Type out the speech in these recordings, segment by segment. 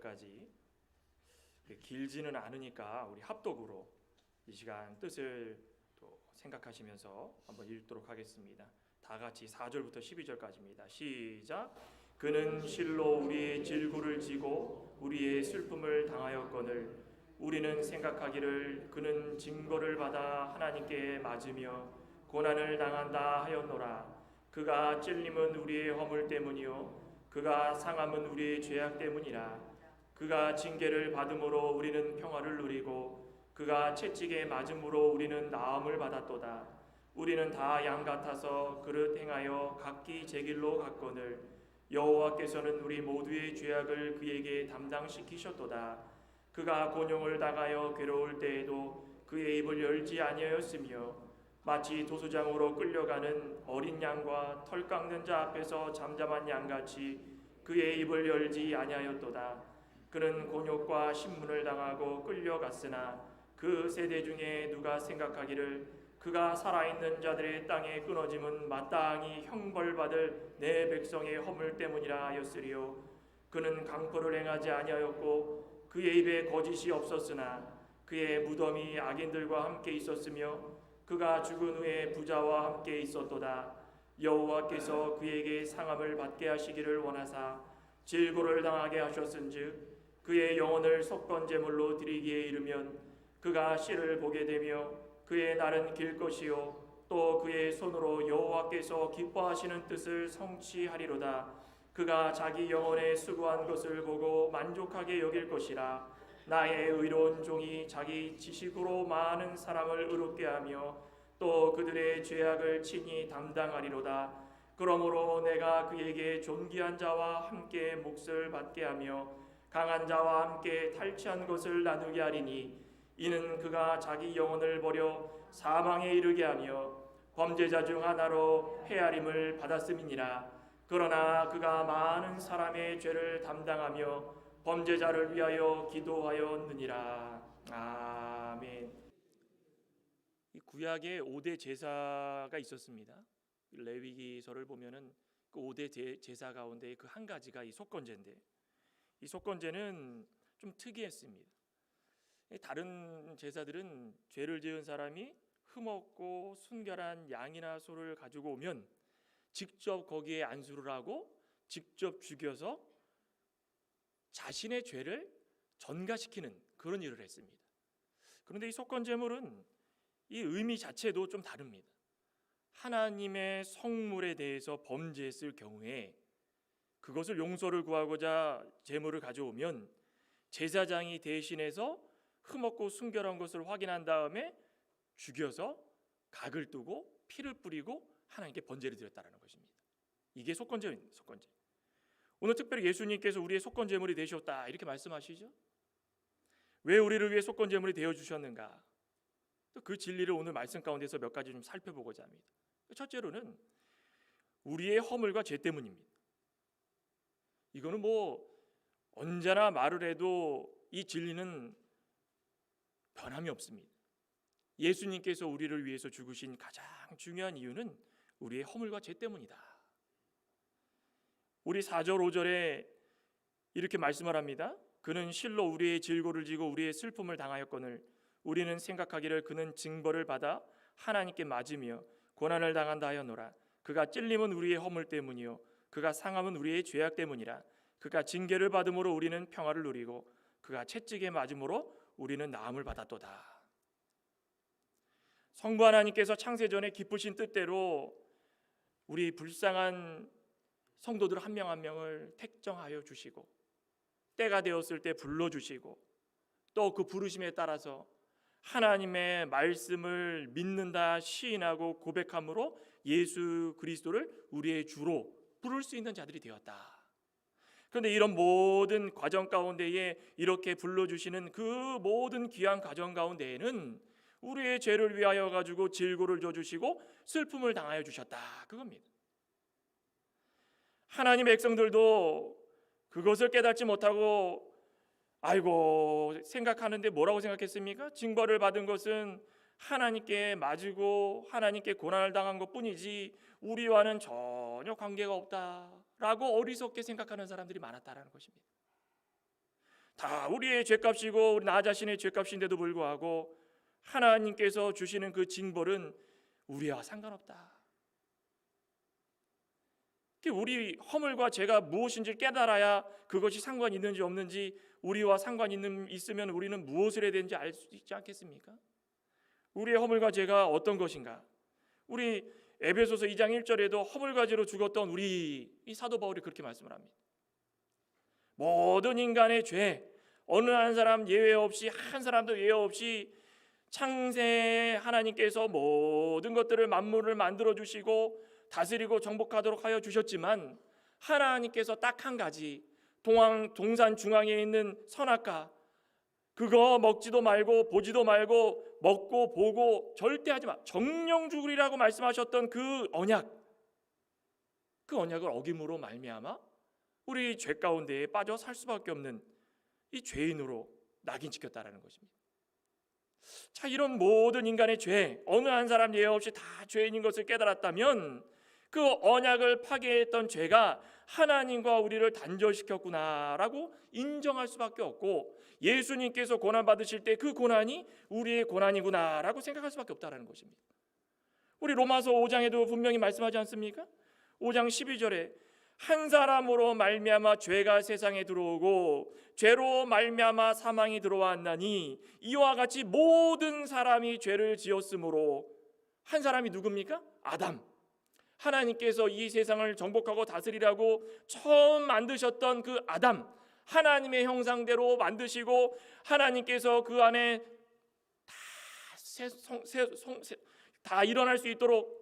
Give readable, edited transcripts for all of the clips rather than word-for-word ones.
12절까지 길지는 않으니까 우리 합독으로 이 시간 뜻을 또 생각하시면서 한번 읽도록 하겠습니다. 다 같이 4절부터 12절까지입니다. 시작. 그는 실로 우리의 질고를 지고 우리의 슬픔을 당하였거늘 우리는 생각하기를 그는 징벌을 받아 하나님께 맞으며 고난을 당한다 하였노라. 그가 찔림은 우리의 허물 때문이요 그가 상함은 우리의 죄악 때문이라. 그가 징계를 받음으로 우리는 평화를 누리고 그가 채찍에 맞음으로 우리는 나음을 받았도다. 우리는 다 양 같아서 그릇 행하여 각기 제 길로 갔거늘 여호와께서는 우리 모두의 죄악을 그에게 담당시키셨도다. 그가 곤욕을 당하여 괴로울 때에도 그의 입을 열지 아니하였으며 마치 도수장으로 끌려가는 어린 양과 털 깎는 자 앞에서 잠잠한 양같이 그의 입을 열지 아니하였도다. 그는 곤욕과 신문을 당하고 끌려갔으나 그 세대 중에 누가 생각하기를 그가 살아있는 자들의 땅에 끊어짐은 마땅히 형벌받을 내 백성의 허물 때문이라 하였으리요. 그는 강포를 행하지 아니하였고 그의 입에 거짓이 없었으나 그의 무덤이 악인들과 함께 있었으며 그가 죽은 후에 부자와 함께 있었도다. 여호와께서 그에게 상함을 받게 하시기를 원하사 질고를 당하게 하셨은즉 그의 영혼을 속건 제물로 드리기에 이르면 그가 씨를 보게 되며 그의 날은 길 것이요 또 그의 손으로 여호와께서 기뻐하시는 뜻을 성취하리로다. 그가 자기 영혼에 수고한 것을 보고 만족하게 여길 것이라. 나의 의로운 종이 자기 지식으로 많은 사람을 의롭게 하며 또 그들의 죄악을 친히 담당하리로다. 그러므로 내가 그에게 존귀한 자와 함께 몫을 받게 하며 강한 자와 함께 탈취한 것을 나누게 하리니 이는 그가 자기 영혼을 버려 사망에 이르게 하며 범죄자 중 하나로 헤아림을 받았음이니라. 그러나 그가 많은 사람의 죄를 담당하며 범죄자를 위하여 기도하였느니라. 아멘. 이 구약에 5대 제사가 있었습니다. 레위기서를 보면은 그 5대 제사 가운데 그 한 가지가 이 속건제인데 이 속건제는 좀 특이했습니다. 다른 제사들은 죄를 지은 사람이 흠없고 순결한 양이나 소를 가지고 오면 직접 거기에 안수를 하고 직접 죽여서 자신의 죄를 전가시키는 그런 일을 했습니다. 그런데 이 속건제물은 이 의미 자체도 좀 다릅니다. 하나님의 성물에 대해서 범죄했을 경우에 그것을 용서를 구하고자 제물을 가져오면 제사장이 대신해서 흠없고 순결한 것을 확인한 다음에 죽여서 각을 뜨고 피를 뿌리고 하나님께 번제를 드렸다라는 것입니다. 이게 속건제입니다. 속건제. 오늘 특별히 예수님께서 우리의 속건제물이 되셨다 이렇게 말씀하시죠. 왜 우리를 위해 속건제물이 되어 주셨는가? 또 그 진리를 오늘 말씀 가운데서 몇 가지 좀 살펴보고자 합니다. 첫째로는 우리의 허물과 죄 때문입니다. 이거는 뭐 언제나 말을 해도 이 진리는 변함이 없습니다. 예수님께서 우리를 위해서 죽으신 가장 중요한 이유는 우리의 허물과 죄 때문이다. 우리 4절 5절에 이렇게 말씀을 합니다. 그는 실로 우리의 질고를 지고 우리의 슬픔을 당하였거늘 우리는 생각하기를 그는 징벌을 받아 하나님께 맞으며 고난을 당한다 하였노라. 그가 찔림은 우리의 허물 때문이요 그가 상함은 우리의 죄악 때문이라. 그가 징계를 받음으로 우리는 평화를 누리고 그가 채찍에 맞음으로 우리는 나음을 받았도다. 성부 하나님께서 창세전에 기쁘신 뜻대로 우리 불쌍한 성도들 한 명 한 명을 택정하여 주시고 때가 되었을 때 불러주시고 또 그 부르심에 따라서 하나님의 말씀을 믿는다 시인하고 고백함으로 예수 그리스도를 우리의 주로 부를 수 있는 자들이 되었다. 그런데 이런 모든 과정 가운데에 이렇게 불러주시는 그 모든 귀한 과정 가운데에는 우리의 죄를 위하여 가지고 질고를 줘주시고 슬픔을 당하여 주셨다. 그겁니다. 하나님의 백성들도 그것을 깨닫지 못하고 아이고 생각하는데 뭐라고 생각했습니까? 징벌을 받은 것은 하나님께 맞고 하나님께 고난을 당한 것뿐이지 우리와는 전혀 관계가 없다라고 어리석게 생각하는 사람들이 많았다라는 것입니다. 다 우리의 죄값이고 나 자신의 죄값인데도 불구하고 하나님께서 주시는 그 징벌은 우리와 상관없다. 우리 허물과 죄가 무엇인지 깨달아야 그것이 상관이 있는지 없는지, 우리와 상관이 있으면 우리는 무엇을 해야 되는지 알 수 있지 않겠습니까? 우리의 허물과 죄가 어떤 것인가? 우리 에베소서 2장 1절에도 허물과 죄로 죽었던 우리, 이 사도 바울이 그렇게 말씀을 합니다. 모든 인간의 죄, 어느 한 사람 예외 없이, 한 사람도 예외 없이 창세 하나님께서 모든 것들을, 만물을 만들어 주시고 다스리고 정복하도록 하여 주셨지만, 하나님께서 딱 한 가지, 동산 중앙에 있는 선악과, 그거 먹지도 말고 보지도 말고, 먹고 보고 절대 하지 마, 정령 죽으리라고 말씀하셨던 그 언약, 그 언약을 어김으로 말미암아 우리 죄 가운데에 빠져 살 수밖에 없는 이 죄인으로 낙인 찍혔다라는 것입니다. 자, 이런 모든 인간의 죄, 어느 한 사람 예외 없이 다 죄인인 것을 깨달았다면 그 언약을 파괴했던 죄가 하나님과 우리를 단절시켰구나라고 인정할 수밖에 없고, 예수님께서 고난 받으실 때 그 고난이 우리의 고난이구나라고 생각할 수밖에 없다는 것입니다. 우리 로마서 5장에도 분명히 말씀하지 않습니까? 5장 12절에 한 사람으로 말미암아 죄가 세상에 들어오고 죄로 말미암아 사망이 들어왔나니 이와 같이 모든 사람이 죄를 지었으므로. 한 사람이 누굽니까? 아담. 하나님께서 이 세상을 정복하고 다스리라고 처음 만드셨던 그 아담, 하나님의 형상대로 만드시고 하나님께서 그 안에 다 일어날 수 있도록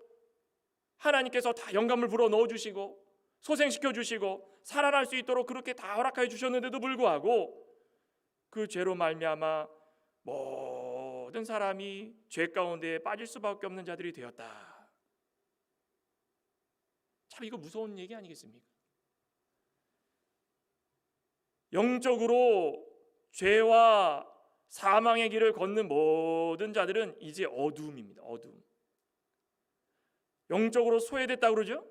하나님께서 다 영감을 불어 넣어주시고 소생시켜 주시고 살아날 수 있도록 그렇게 다 허락해 주셨는데도 불구하고 그 죄로 말미암아 모든 사람이 죄 가운데 빠질 수밖에 없는 자들이 되었다. 참 이거 무서운 얘기 아니겠습니까? 영적으로 죄와 사망의 길을 걷는 모든 자들은 이제 어두움입니다. 어두움. 영적으로 소외됐다고 그러죠?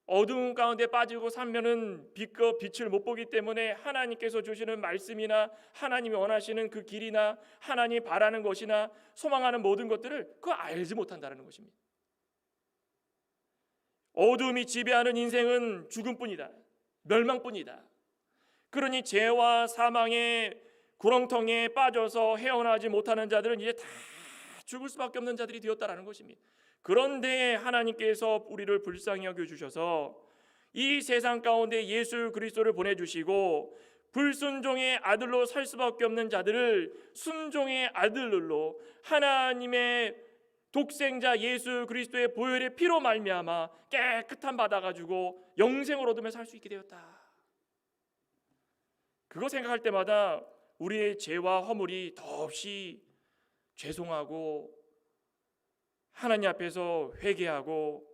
어두움 가운데 빠지고 살면은 빛을 못 보기 때문에 하나님께서 주시는 말씀이나 하나님이 원하시는 그 길이나 하나님이 바라는 것이나 소망하는 모든 것들을 그거 알지 못한다는 것입니다. 어두움이 지배하는 인생은 죽음뿐이다. 멸망뿐이다. 그러니 죄와 사망의 구렁텅이에 빠져서 헤어나지 못하는 자들은 이제 다 죽을 수밖에 없는 자들이 되었다라는 것입니다. 그런데 하나님께서 우리를 불쌍히 여겨주셔서 이 세상 가운데 예수 그리스도를 보내주시고 불순종의 아들로 살 수밖에 없는 자들을 순종의 아들로 하나님의 독생자 예수 그리스도의 보혈의 피로 말미암아 깨끗한 받아가지고 영생을 얻으며 살 수 있게 되었다. 그거 생각할 때마다 우리의 죄와 허물이 더없이 죄송하고 하나님 앞에서 회개하고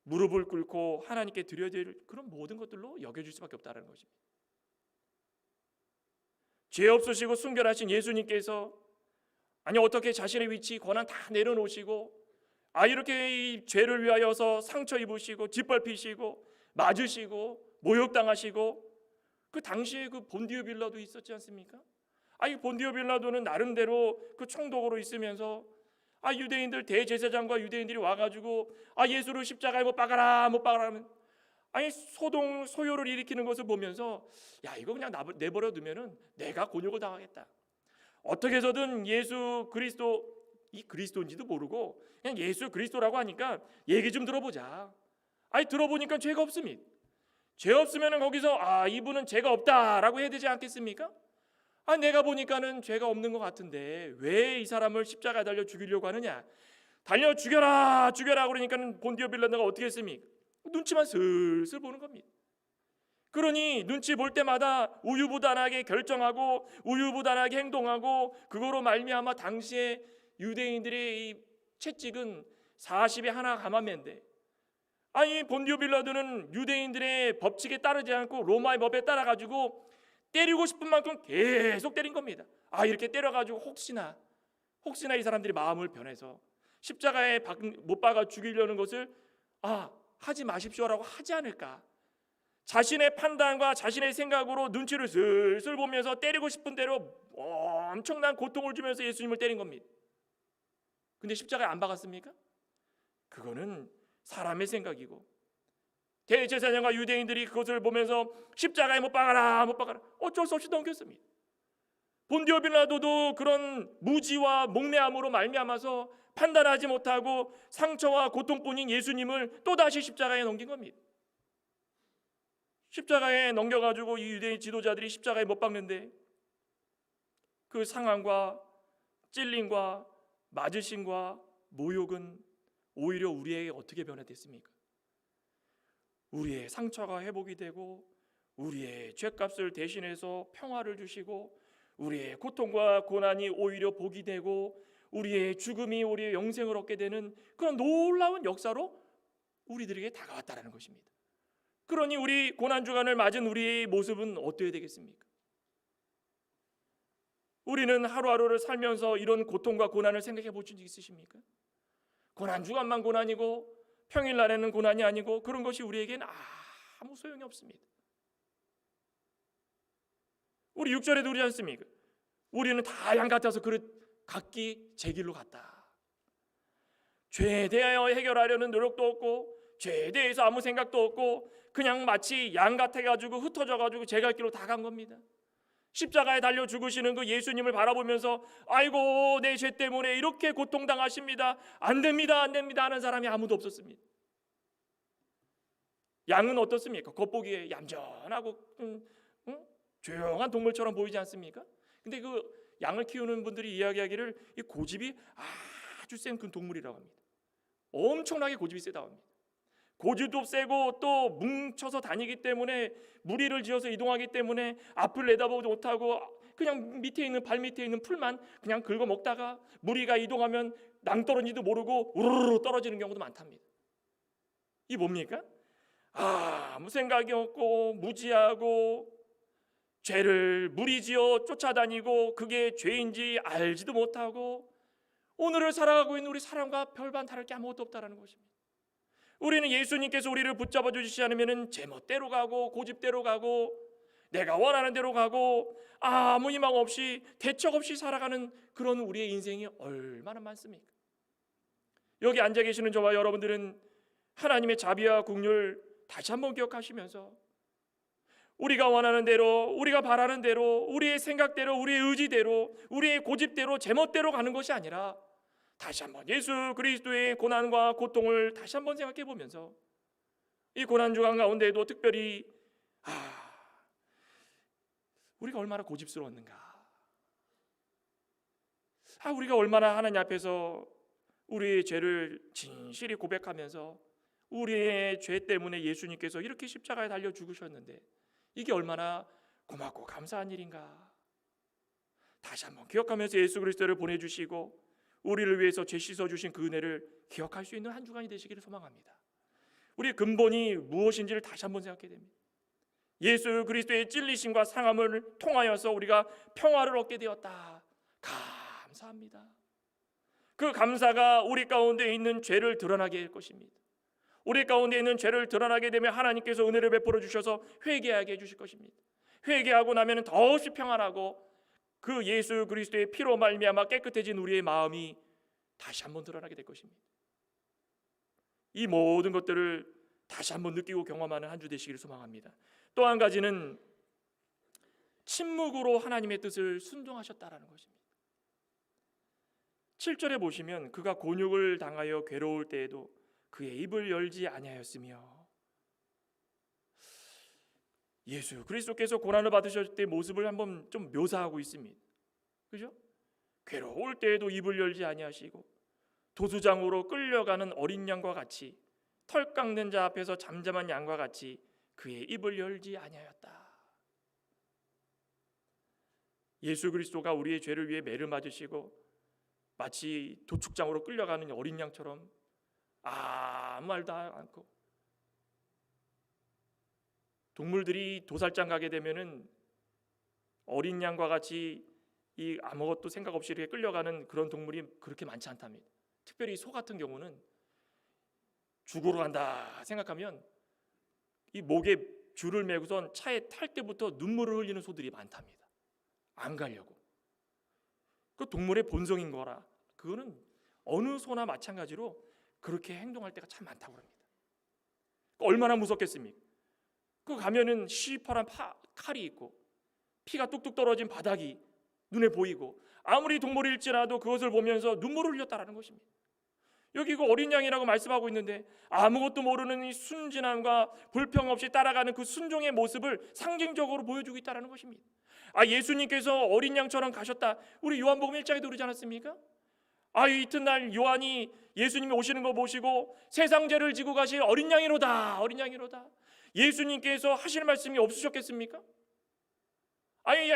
무릎을 꿇고 하나님께 드려야 될 그런 모든 것들로 여겨질 수밖에 없다는 것입니다. 죄 없으시고 순결하신 예수님께서 아니 어떻게 자신의 위치 권한 다 내려놓으시고 이렇게 이 죄를 위하여서 상처 입으시고 짓밟히시고 맞으시고 모욕당하시고 그 당시에 그 본디오 빌라도 있었지 않습니까? 이 본디오 빌라도는 나름대로 그 총독으로 있으면서 유대인들 대제사장과 유대인들이 와가지고 예수를 십자가에 못 박아라 못 박아라 하면 소요를 일으키는 것을 보면서 이거 그냥 내버려 두면은 내가 곤욕을 당하겠다. 어떻게 해서든 예수 그리스도, 이 그리스도인지도 모르고 그냥 예수 그리스도라고 하니까 얘기 좀 들어보자. 들어보니까 죄가 없습니다. 죄 없으면은 거기서 이분은 죄가 없다라고 해야 되지 않겠습니까? 내가 보니까는 죄가 없는 것 같은데 왜 이 사람을 십자가에 달려 죽이려고 하느냐? 달려 죽여라 죽여라 그러니까는 본디오 빌라도가 어떻게 했습니까? 눈치만 슬슬 보는 겁니다. 그러니 눈치 볼 때마다 우유부단하게 결정하고 우유부단하게 행동하고 그거로 말미암아 당시에 유대인들의 이 채찍은 40에 하나 가만면대. 본디오 빌라도는 유대인들의 법칙에 따르지 않고 로마의 법에 따라가지고 때리고 싶은 만큼 계속 때린 겁니다. 이렇게 때려가지고 혹시나 이 사람들이 마음을 변해서 십자가에 못 박아 죽이려는 것을 하지 마십시오라고 하지 않을까. 자신의 판단과 자신의 생각으로 눈치를 슬슬 보면서 때리고 싶은 대로 엄청난 고통을 주면서 예수님을 때린 겁니다. 근데 십자가에 안 박았습니까? 그거는 사람의 생각이고, 대제사장과 유대인들이 그것을 보면서 십자가에 못 박아라, 못 박아라, 어쩔 수 없이 넘겼습니다. 본디오 빌라도도 그런 무지와 목매함으로 말미암아서 판단하지 못하고 상처와 고통뿐인 예수님을 또다시 십자가에 넘긴 겁니다. 십자가에 넘겨가지고 이 유대인 지도자들이 십자가에 못 박는데 그 상황과 찔림과 맞으심과 모욕은 오히려 우리에게 어떻게 변화됐습니까? 우리의 상처가 회복이 되고 우리의 죄값을 대신해서 평화를 주시고 우리의 고통과 고난이 오히려 복이 되고 우리의 죽음이 우리의 영생을 얻게 되는 그런 놀라운 역사로 우리들에게 다가왔다는 것입니다. 그러니 우리 고난주간을 맞은 우리의 모습은 어떠해야 되겠습니까? 우리는 하루하루를 살면서 이런 고통과 고난을 생각해 보신 적 있으십니까? 고난주간만 고난이고 평일날에는 고난이 아니고 그런 것이 우리에게는 아무 소용이 없습니다. 우리 6절에도 그러지 않습니까? 우리는 다 양 같아서 그릇 각기 제 길로 갔다. 죄에 대하여 해결하려는 노력도 없고 죄에 대해서 아무 생각도 없고 그냥 마치 양 같아가지고 흩어져가지고 제 갈 길로 다 간 겁니다. 십자가에 달려 죽으시는 그 예수님을 바라보면서 아이고 내 죄 때문에 이렇게 고통당하십니다, 안 됩니다, 안 됩니다 하는 사람이 아무도 없었습니다. 양은 어떻습니까? 겉보기에 얌전하고 조용한 동물처럼 보이지 않습니까? 근데 그 양을 키우는 분들이 이야기하기를 이 고집이 아주 센 그 동물이라고 합니다. 엄청나게 고집이 세다고 합니다. 고집도 세고 또 뭉쳐서 다니기 때문에 무리를 지어서 이동하기 때문에 앞을 내다보지 못하고 그냥 밑에 있는 발 밑에 있는 풀만 그냥 긁어 먹다가 무리가 이동하면 낭떠러지도 모르고 우르르 떨어지는 경우도 많답니다. 이 뭡니까? 아무 생각이 없고 무지하고 죄를 무리지어 쫓아다니고 그게 죄인지 알지도 못하고 오늘을 살아가고 있는 우리 사람과 별반 다를 게 아무것도 없다는 것입니다. 우리는 예수님께서 우리를 붙잡아 주시지 않으면 제멋대로 가고 고집대로 가고 내가 원하는 대로 가고 아무 희망 없이 대책 없이 살아가는 그런 우리의 인생이 얼마나 많습니까? 여기 앉아 계시는 저와 여러분들은 하나님의 자비와 긍휼 다시 한번 기억하시면서 우리가 원하는 대로 우리가 바라는 대로 우리의 생각대로 우리의 의지대로 우리의 고집대로 제멋대로 가는 것이 아니라 다시 한번 예수 그리스도의 고난과 고통을 다시 한번 생각해 보면서 이 고난주간 가운데에도 특별히 우리가 얼마나 고집스러웠는가, 우리가 얼마나 하나님 앞에서 우리의 죄를 진실히 고백하면서 우리의 죄 때문에 예수님께서 이렇게 십자가에 달려 죽으셨는데 이게 얼마나 고맙고 감사한 일인가 다시 한번 기억하면서 예수 그리스도를 보내주시고 우리를 위해서 죄 씻어주신 그 은혜를 기억할 수 있는 한 주간이 되시기를 소망합니다. 우리의 근본이 무엇인지를 다시 한번 생각해야 됩니다. 예수 그리스도의 찔리심과 상함을 통하여서 우리가 평화를 얻게 되었다. 감사합니다. 그 감사가 우리 가운데 있는 죄를 드러나게 할 것입니다. 우리 가운데 있는 죄를 드러나게 되면 하나님께서 은혜를 베풀어 주셔서 회개하게 해주실 것입니다. 회개하고 나면 더없이 평안하고 그 예수 그리스도의 피로 말미암아 깨끗해진 우리의 마음이 다시 한번 드러나게 될 것입니다. 이 모든 것들을 다시 한번 느끼고 경험하는 한 주 되시기를 소망합니다. 또 한 가지는 침묵으로 하나님의 뜻을 순종하셨다라는 것입니다. 7절에 보시면 그가 곤욕을 당하여 괴로울 때에도 그의 입을 열지 아니하였으며, 예수 그리스도께서 고난을 받으셨을 때 모습을 한번 좀 묘사하고 있습니다. 그죠? 괴로울 때에도 입을 열지 아니하시고 도수장으로 끌려가는 어린 양과 같이 털 깎는 자 앞에서 잠잠한 양과 같이 그의 입을 열지 아니하였다. 예수 그리스도가 우리의 죄를 위해 매를 맞으시고 마치 도축장으로 끌려가는 어린 양처럼 아무 말도 않고, 동물들이 도살장 가게 되면은 어린 양과 같이 이 아무것도 생각 없이 이렇게 끌려가는 그런 동물이 그렇게 많지 않답니다. 특별히 소 같은 경우는 죽으러 간다 생각하면 이 목에 줄을 매고선 차에 탈 때부터 눈물을 흘리는 소들이 많답니다. 안 가려고. 그 동물의 본성인 거라. 그거는 어느 소나 마찬가지로 그렇게 행동할 때가 참 많다고 합니다. 얼마나 무섭겠습니까? 그 가면은 시퍼런 칼이 있고 피가 뚝뚝 떨어진 바닥이 눈에 보이고 아무리 동물일지라도 그것을 보면서 눈물을 흘렸다라는 것입니다. 여기 그 어린 양이라고 말씀하고 있는데 아무것도 모르는 이 순진함과 불평 없이 따라가는 그 순종의 모습을 상징적으로 보여주고 있다는 것입니다. 예수님께서 어린 양처럼 가셨다. 우리 요한복음 1장에도 그러지 않았습니까? 이 이튿날 요한이 예수님이 오시는 거 보시고 세상 죄를 지고 가실 어린 양이로다, 어린 양이로다. 예수님께서 하실 말씀이 없으셨겠습니까?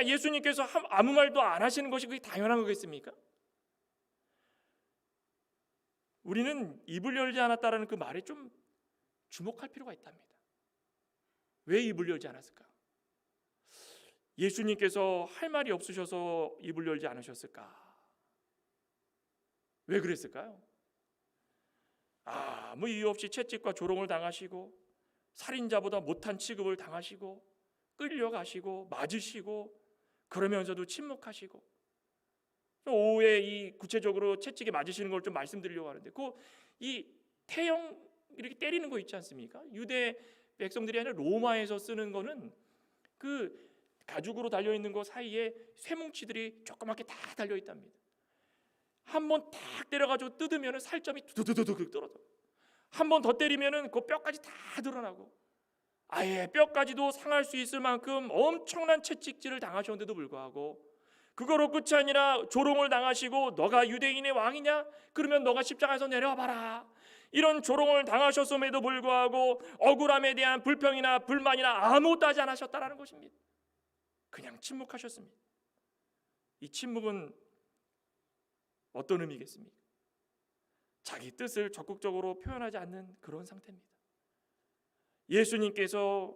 예수님께서 아무 말도 안 하시는 것이 그게 당연한 거겠습니까? 우리는 입을 열지 않았다라는 그 말에 좀 주목할 필요가 있답니다. 왜 입을 열지 않았을까? 예수님께서 할 말이 없으셔서 입을 열지 않으셨을까? 왜 그랬을까요? 아무 이유 없이 채찍과 조롱을 당하시고 살인자보다 못한 취급을 당하시고 끌려가시고 맞으시고 그러면서도 침묵하시고 오후에 이 구체적으로 채찍에 맞으시는 걸 좀 말씀드리려고 하는데 이 태형 이렇게 때리는 거 있지 않습니까? 유대 백성들이 아니라 로마에서 쓰는 거는 그 가죽으로 달려있는 거 사이에 쇠뭉치들이 조그맣게 다 달려있답니다. 한번 탁 때려가지고 뜯으면 살점이 두두두둑 떨어져. 한 번 더 때리면 그 뼈까지 다 드러나고 아예 뼈까지도 상할 수 있을 만큼 엄청난 채찍질을 당하셨는데도 불구하고 그거로 끝이 아니라 조롱을 당하시고 너가 유대인의 왕이냐? 그러면 너가 십자가에서 내려와 봐라. 이런 조롱을 당하셨음에도 불구하고 억울함에 대한 불평이나 불만이나 아무것도 하지 않으셨다라는 것입니다. 그냥 침묵하셨습니다. 이 침묵은 어떤 의미겠습니까? 자기 뜻을 적극적으로 표현하지 않는 그런 상태입니다. 예수님께서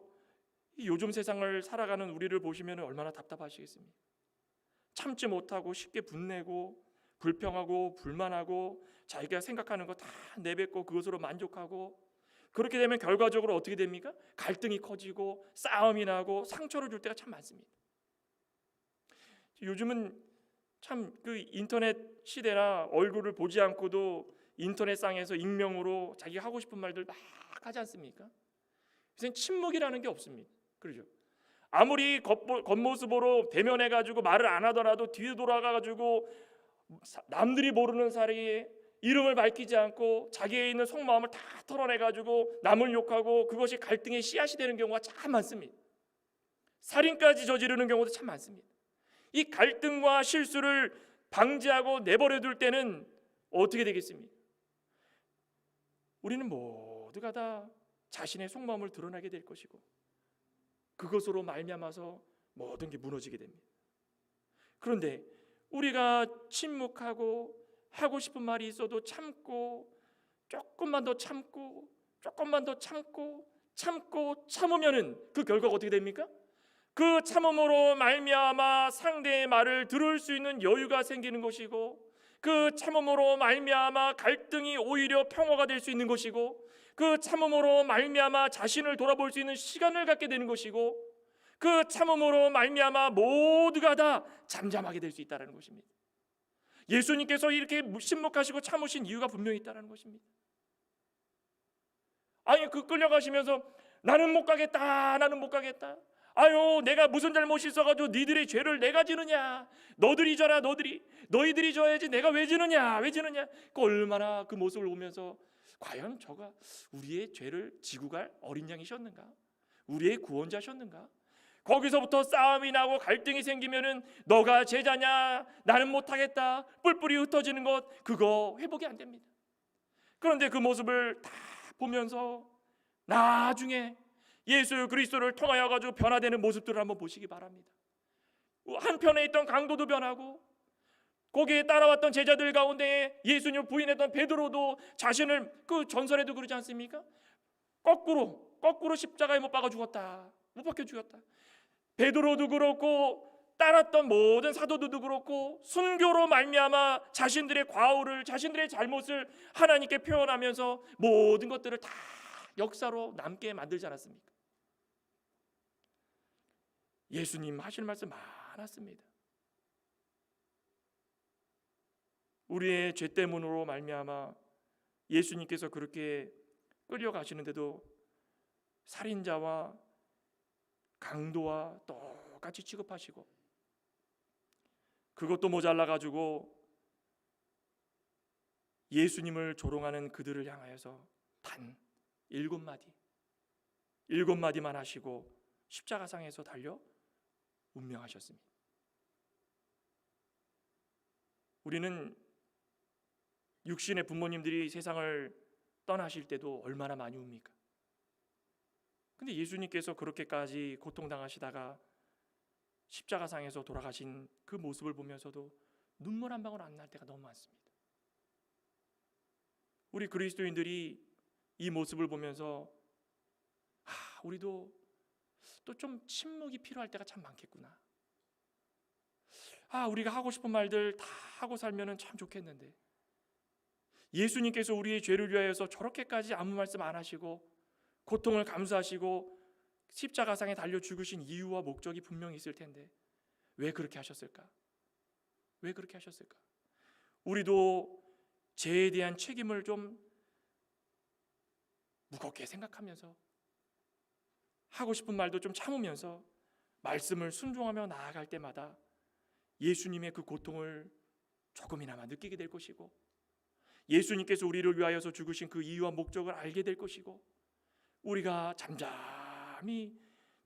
요즘 세상을 살아가는 우리를 보시면 얼마나 답답하시겠습니까? 참지 못하고 쉽게 분내고 불평하고 불만하고 자기가 생각하는 거 다 내뱉고 그것으로 만족하고 그렇게 되면 결과적으로 어떻게 됩니까? 갈등이 커지고 싸움이 나고 상처를 줄 때가 참 많습니다. 요즘은 참 그 인터넷 시대라 얼굴을 보지 않고도 인터넷상에서 익명으로 자기가 하고 싶은 말들 막 하지 않습니까? 요새는 침묵이라는 게 없습니다. 그렇죠? 아무리 겉모습으로 대면해가지고 말을 안 하더라도 뒤에 돌아가가지고 남들이 모르는 사이에 이름을 밝히지 않고 자기의 있는 속마음을 다 털어내가지고 남을 욕하고 그것이 갈등의 씨앗이 되는 경우가 참 많습니다. 살인까지 저지르는 경우도 참 많습니다. 이 갈등과 실수를 방지하고 내버려둘 때는 어떻게 되겠습니까? 우리는 모두가 다 자신의 속마음을 드러나게 될 것이고 그것으로 말미암아서 모든 게 무너지게 됩니다. 그런데 우리가 침묵하고 하고 싶은 말이 있어도 참고 조금만 더 참고 조금만 더 참고 참으면은 그 결과가 어떻게 됩니까? 그 참음으로 말미암아 상대의 말을 들을 수 있는 여유가 생기는 것이고 그 참음으로 말미암아 갈등이 오히려 평화가 될 수 있는 것이고 그 참음으로 말미암아 자신을 돌아볼 수 있는 시간을 갖게 되는 것이고 그 참음으로 말미암아 모두가 다 잠잠하게 될 수 있다는 것입니다. 예수님께서 이렇게 침묵하시고 참으신 이유가 분명히 있다는 것입니다. 그 끌려가시면서 나는 못 가겠다, 나는 못 가겠다. 내가 무슨 잘못이 있어가지고 니들의 죄를 내가 지느냐? 너희들이 져라, 너희들이 져야지 내가 왜 지느냐? 얼마나 그 모습을 보면서 과연 저가 우리의 죄를 지고 갈 어린 양이셨는가? 우리의 구원자셨는가? 거기서부터 싸움이 나고 갈등이 생기면은 너가 제자냐? 나는 못하겠다. 뿔뿔이 흩어지는 것 그거 회복이 안 됩니다. 그런데 그 모습을 다 보면서 나중에 예수 그리스도를 통하여 가지고 변화되는 모습들을 한번 보시기 바랍니다. 한편에 있던 강도도 변하고 거기에 따라왔던 제자들 가운데 예수님을 부인했던 베드로도 자신을 그 전설에도 그러지 않습니까? 거꾸로 십자가에 못 박아 죽었다. 못 박혀 죽였다. 베드로도 그렇고 따랐던 모든 사도들도 그렇고 순교로 말미암아 자신들의 과오를 자신들의 잘못을 하나님께 표현하면서 모든 것들을 다 역사로 남게 만들지 않았습니까? 예수님 하실 말씀 많았습니다. 우리의 죄 때문으로 말미암아 예수님께서 그렇게 끌려가시는데도 살인자와 강도와 똑같이 취급하시고, 그것도 모자라 가지고 예수님을 조롱하는 그들을 향하여서 단 7마디만 하시고 십자가상에서 달려 운명하셨습니다. 우리는 육신의 부모님들이 세상을 떠나실 때도 얼마나 많이 웁니까? 근데 예수님께서 그렇게까지 고통당하시다가 십자가상에서 돌아가신 그 모습을 보면서도 눈물 한 방울 안 날 때가 너무 많습니다. 우리 그리스도인들이 이 모습을 보면서 우리도 또 좀 침묵이 필요할 때가 참 많겠구나. 우리가 하고 싶은 말들 다 하고 살면은 참 좋겠는데, 예수님께서 우리의 죄를 위하여서 저렇게까지 아무 말씀 안 하시고 고통을 감수하시고 십자가상에 달려 죽으신 이유와 목적이 분명히 있을 텐데 왜 그렇게 하셨을까? 왜 그렇게 하셨을까? 우리도 죄에 대한 책임을 좀 무겁게 생각하면서 하고 싶은 말도 좀 참으면서 말씀을 순종하며 나아갈 때마다 예수님의 그 고통을 조금이나마 느끼게 될 것이고, 예수님께서 우리를 위하여서 죽으신 그 이유와 목적을 알게 될 것이고, 우리가 잠잠히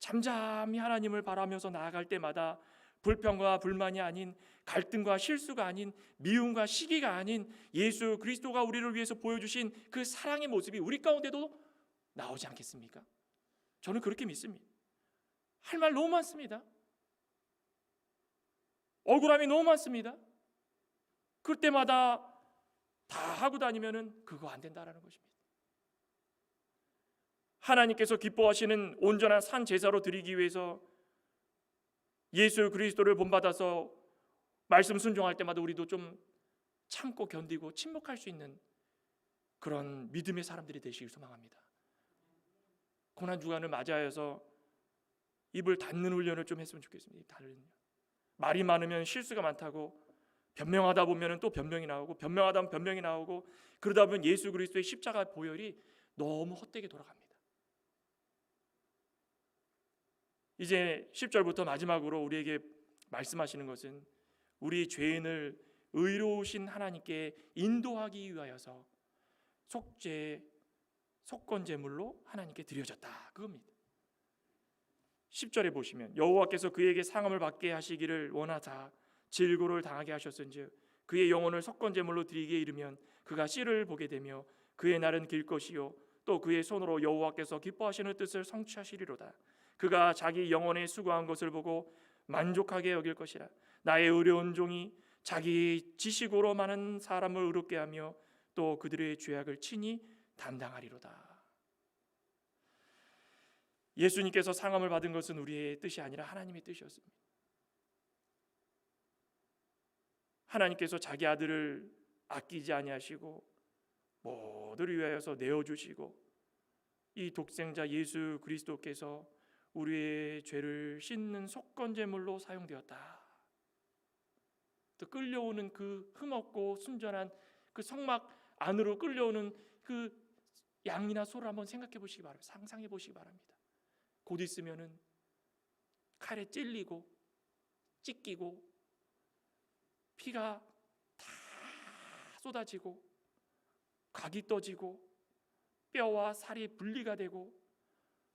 하나님을 바라면서 나아갈 때마다 불평과 불만이 아닌, 갈등과 실수가 아닌, 미움과 시기가 아닌 예수 그리스도가 우리를 위해서 보여주신 그 사랑의 모습이 우리 가운데도 나오지 않겠습니까? 저는 그렇게 믿습니다. 할 말 너무 많습니다. 억울함이 너무 많습니다. 그때마다 다 하고 다니면은 그거 안 된다라는 것입니다. 하나님께서 기뻐하시는 온전한 산 제사로 드리기 위해서 예수 그리스도를 본받아서 말씀 순종할 때마다 우리도 좀 참고 견디고 침묵할 수 있는 그런 믿음의 사람들이 되시길 소망합니다. 고난 주간을 맞이하여서 입을 닫는 훈련을 좀 했으면 좋겠습니다. 말이 많으면 실수가 많다고, 변명하다 보면 또 변명이 나오고, 변명하다 보면 변명이 나오고, 그러다 보면 예수 그리스도의 십자가 보혈이 너무 헛되게 돌아갑니다. 이제 10절부터 마지막으로 우리에게 말씀하시는 것은 우리 죄인을 의로우신 하나님께 인도하기 위하여서 속건제물로 하나님께 드려졌다, 그겁니다. 10절에 보시면 여호와께서 그에게 상함을 받게 하시기를 원하사 질고를 당하게 하셨은즉 그의 영혼을 속건제물로 드리기에 이르면 그가 씨를 보게 되며 그의 날은 길 것이요 또 그의 손으로 여호와께서 기뻐하시는 뜻을 성취하시리로다. 그가 자기 영혼에 수고한 것을 보고 만족하게 여길 것이라. 나의 의로운 종이 자기 지식으로 많은 사람을 의롭게 하며 또 그들의 죄악을 친히 담당하리로다. 예수님께서 상함을 받은 것은 우리의 뜻이 아니라 하나님의 뜻이었습니다. 하나님께서 자기 아들을 아끼지 아니하시고 모두를 위하여서 내어주시고, 이 독생자 예수 그리스도께서 우리의 죄를 씻는 속건제물로 사용되었다. 또 끌려오는 그 흠없고 순전한 그 성막 안으로 끌려오는 그 양이나 소를 한번 생각해 보시기 바랍니다. 상상해 보시기 바랍니다. 곧 있으면은 칼에 찔리고 찢기고 피가 다 쏟아지고 각이 떠지고 뼈와 살이 분리가 되고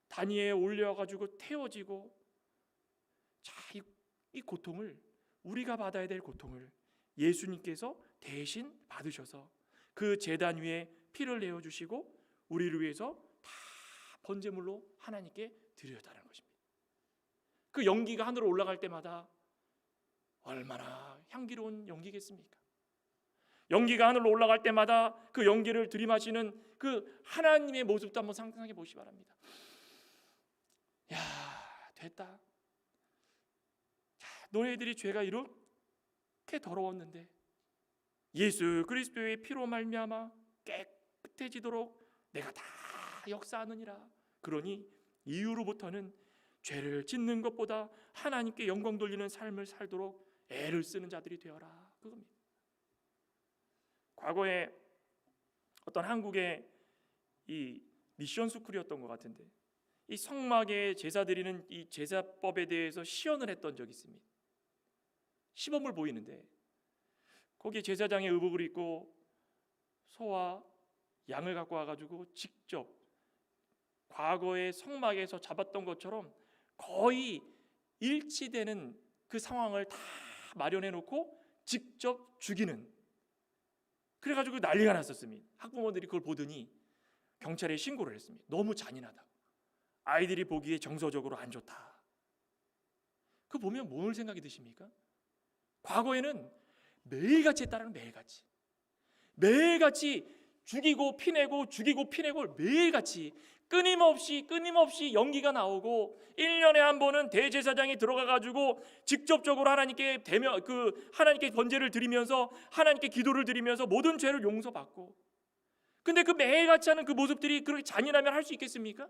단위에 올려가지고 태워지고, 자, 이 고통을, 우리가 받아야 될 고통을 예수님께서 대신 받으셔서 그 제단 위에 피를 내어주시고 우리를 위해서 다 번제물로 하나님께 드렸다는 것입니다. 그 연기가 하늘로 올라갈 때마다 얼마나 향기로운 연기겠습니까? 연기가 하늘로 올라갈 때마다 그 연기를 들이마시는 그 하나님의 모습도 한번 상상해 보시기 바랍니다. 야, 됐다. 야, 너희들이 죄가 이렇게 더러웠는데 예수 그리스도의 피로 말미암아 깨끗해지도록 내가 다 역사하느니라. 그러니 이후로부터는 죄를 짓는 것보다 하나님께 영광 돌리는 삶을 살도록 애를 쓰는 자들이 되어라, 그겁니다. 과거에 어떤 한국의 이 미션 스쿨이었던 것 같은데, 이 성막에 제사 드리는 이 제사법에 대해서 시연을 했던 적이 있습니다. 시범을 보이는데 거기에 제사장의 의복을 입고 소와 양을 갖고 와가지고 직접 과거의 성막에서 잡았던 것처럼 거의 일치되는 그 상황을 다 마련해 놓고 직접 죽이는, 그래가지고 난리가 났었습니다. 학부모들이 그걸 보더니 경찰에 신고를 했습니다. 너무 잔인하다고, 아이들이 보기에 정서적으로 안 좋다. 그거 보면 뭘 생각이 드십니까? 과거에는 매일같이 했다라는, 매일같이 죽이고 피내고 죽이고 피내고 매일같이 끊임없이 연기가 나오고, 1년에 한 번은 대제사장이 들어가가지고 직접적으로 하나님께 하나님께 번제를 드리면서 하나님께 기도를 드리면서 모든 죄를 용서받고, 근데 그 매일같이 하는 그 모습들이 그렇게 잔인하면 할 수 있겠습니까?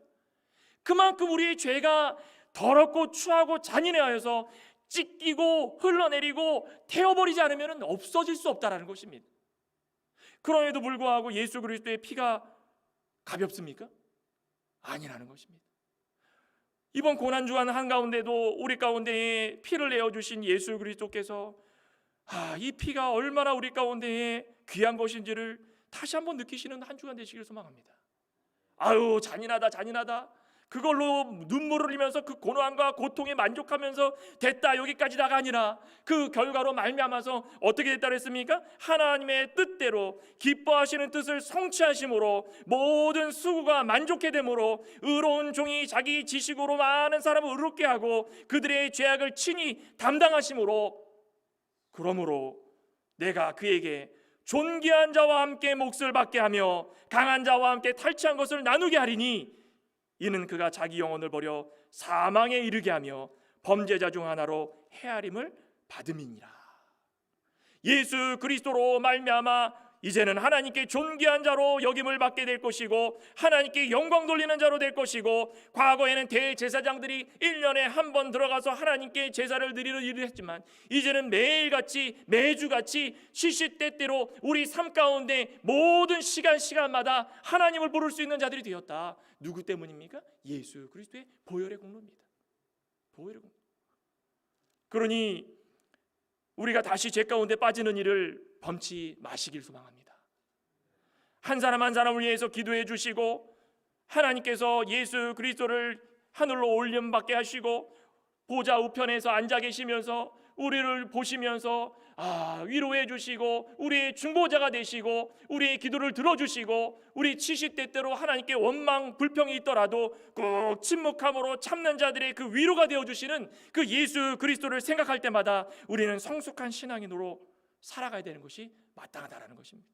그만큼 우리의 죄가 더럽고 추하고 잔인해하여서 찢기고 흘러내리고 태워버리지 않으면 없어질 수 없다라는 것입니다. 그럼에도 불구하고 예수 그리스도의 피가 가볍습니까? 아니라는 것입니다. 이번 고난주간 한가운데도 우리 가운데에 피를 내어주신 예수 그리스도께서 이 피가 얼마나 우리 가운데에 귀한 것인지를 다시 한번 느끼시는 한 주간 되시길 소망합니다. 아유, 잔인하다, 그걸로 눈물을 흘리면서 그 고난과 고통에 만족하면서 됐다 여기까지다가 아니라, 그 결과로 말미암아서 어떻게 됐다 그랬습니까? 하나님의 뜻대로 기뻐하시는 뜻을 성취하심으로 모든 수고가 만족해 됨으로 의로운 종이 자기 지식으로 많은 사람을 의롭게 하고 그들의 죄악을 친히 담당하심으로, 그러므로 내가 그에게 존귀한 자와 함께 몫을 받게 하며 강한 자와 함께 탈취한 것을 나누게 하리니, 이는 그가 자기 영혼을 버려 사망에 이르게 하며 범죄자 중 하나로 헤아림을 받음이니라. 예수 그리스도로 말미암아 이제는 하나님께 존귀한 자로 여김을 받게 될 것이고 하나님께 영광 돌리는 자로 될 것이고, 과거에는 대제사장들이 1년에 한 번 들어가서 하나님께 제사를 드리는 일을 했지만 이제는 매일같이 매주같이 시시때때로 우리 삶 가운데 모든 시간마다 하나님을 부를 수 있는 자들이 되었다. 누구 때문입니까? 예수 그리스도의 보혈의 공로입니다. 보혈의 공로. 그러니 우리가 다시 죄 가운데 빠지는 일을 범치 마시길 소망합니다. 한 사람 한 사람을 위해서 기도해 주시고, 하나님께서 예수 그리스도를 하늘로 올림받게 하시고 보좌 우편에서 앉아 계시면서 우리를 보시면서 위로해 주시고 우리의 중보자가 되시고 우리의 기도를 들어주시고, 우리 치시때때로 하나님께 원망 불평이 있더라도 꼭 침묵함으로 참는 자들의 그 위로가 되어주시는 그 예수 그리스도를 생각할 때마다 우리는 성숙한 신앙인으로 살아가야 되는 것이 마땅하다라는 것입니다.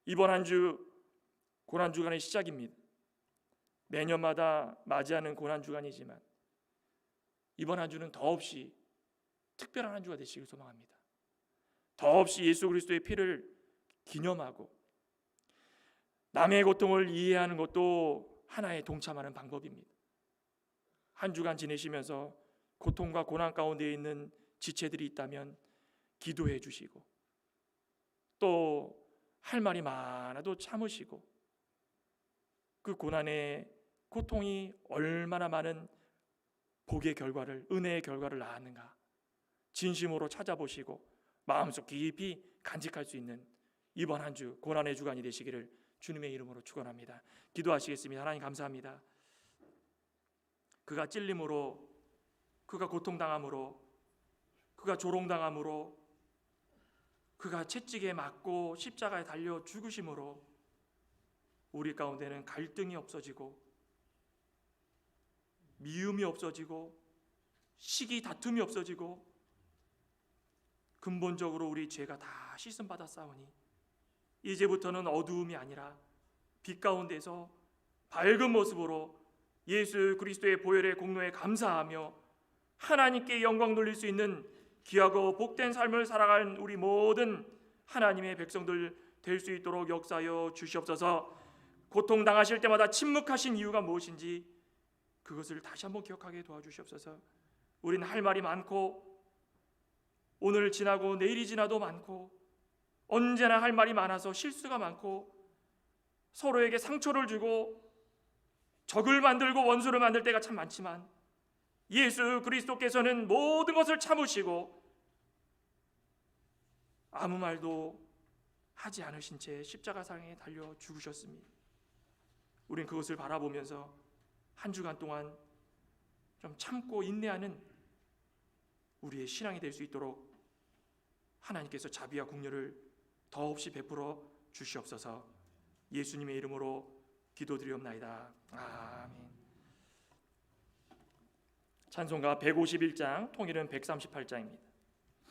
이번 한 주 고난주간의 시작입니다. 매년마다 맞이하는 고난주간이지만 이번 한 주는 더없이 특별한 한 주가 되시길 소망합니다. 더없이 예수 그리스도의 피를 기념하고 남의 고통을 이해하는 것도 하나의 동참하는 방법입니다. 한 주간 지내시면서 고통과 고난 가운데 있는 지체들이 있다면 기도해 주시고, 또 할 말이 많아도 참으시고, 그 고난의 고통이 얼마나 많은 복의 결과를, 은혜의 결과를 낳았는가 진심으로 찾아보시고 마음속 깊이 간직할 수 있는 이번 한 주 고난의 주간이 되시기를 주님의 이름으로 축원합니다. 기도하시겠습니다. 하나님 감사합니다. 그가 찔림으로, 그가 고통당함으로, 그가 조롱당함으로, 그가 채찍에 맞고 십자가에 달려 죽으심으로 우리 가운데는 갈등이 없어지고 미움이 없어지고 시기 다툼이 없어지고 근본적으로 우리 죄가 다 씻음받아 싸우니 이제부터는 어두움이 아니라 빛 가운데서 밝은 모습으로 예수 그리스도의 보혈의 공로에 감사하며 하나님께 영광 돌릴 수 있는 귀하고 복된 삶을 살아갈 우리 모든 하나님의 백성들 될 수 있도록 역사하여 주시옵소서. 고통당하실 때마다 침묵하신 이유가 무엇인지 그것을 다시 한번 기억하게 도와주시옵소서. 우린 할 말이 많고 오늘 지나고 내일이 지나도 많고 언제나 할 말이 많아서 실수가 많고 서로에게 상처를 주고 적을 만들고 원수를 만들 때가 참 많지만 예수 그리스도께서는 모든 것을 참으시고 아무 말도 하지 않으신 채 십자가상에 달려 죽으셨습니다. 우린 그것을 바라보면서 한 주간 동안 좀 참고 인내하는 우리의 신앙이 될 수 있도록 하나님께서 자비와 긍휼을 더없이 베풀어 주시옵소서. 예수님의 이름으로 기도드리옵나이다. 아멘. 찬송가 151장, 통일은 138장입니다.